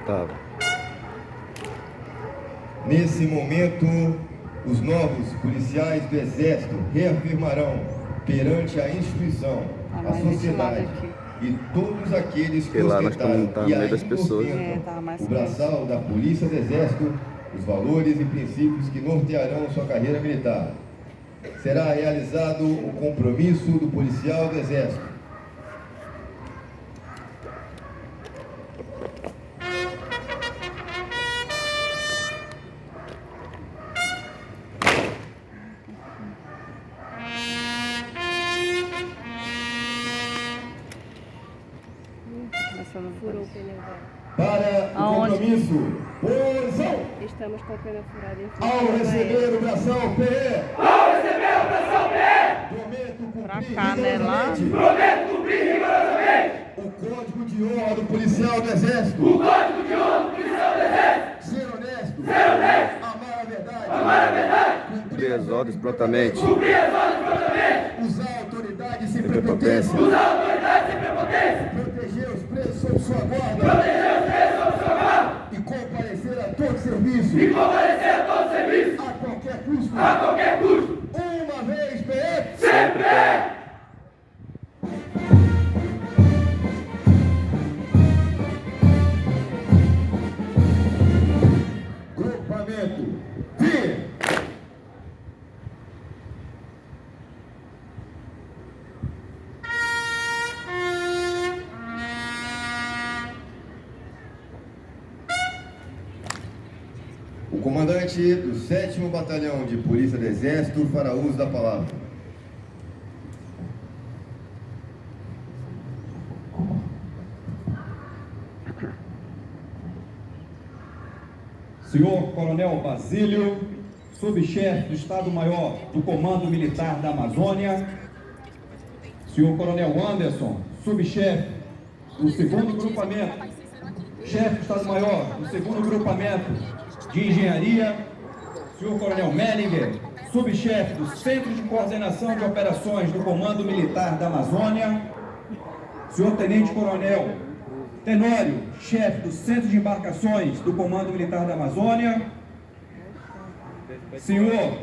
Tava. Nesse momento, os novos policiais do Exército reafirmarão perante a instituição, a sociedade e todos aqueles que ostentaram e ainda ostentam o braçal da Polícia do Exército, os valores e princípios que nortearão sua carreira militar. Será realizado o compromisso do policial do Exército. Furou o pneu dela. Para o compromisso, posição! Estamos com o pneu furado. Ao receber o braçal PE! Ao receber o braçal PE! Prometo cumprir rigorosamente. Prometo cumprir rigorosamente! O Código de Honra do Policial do Exército. O Código de Honra do Policial do Exército! Ser honesto. Ser honesto! Amar a verdade. Amar a verdade! Cumprir as ordens prontamente. Cumprir as ordens prontamente! Usar a autoridade sem prepotência. Usar a autoridade sem prepotência! Proteger os presos sob sua guarda. Proteger os presos sob sua guarda! E comparecer a todo serviço. E comparecer a todo serviço! A qualquer custo. A qualquer custo! Uma vez PE. Sempre PE. Grupamento. Via. O comandante do 7º Batalhão de Polícia do Exército fará uso da palavra. Senhor Coronel Basílio, subchefe do Estado-Maior do Comando Militar da Amazônia, Senhor Coronel Anderson, subchefe do 2º Grupamento, chefe do Estado-Maior do 2º Grupamento de Engenharia, Senhor Coronel Mellinger, subchefe do Centro de Coordenação de Operações do Comando Militar da Amazônia, Senhor Tenente Coronel Tenório, chefe do Centro de Embarcações do Comando Militar da Amazônia, Senhor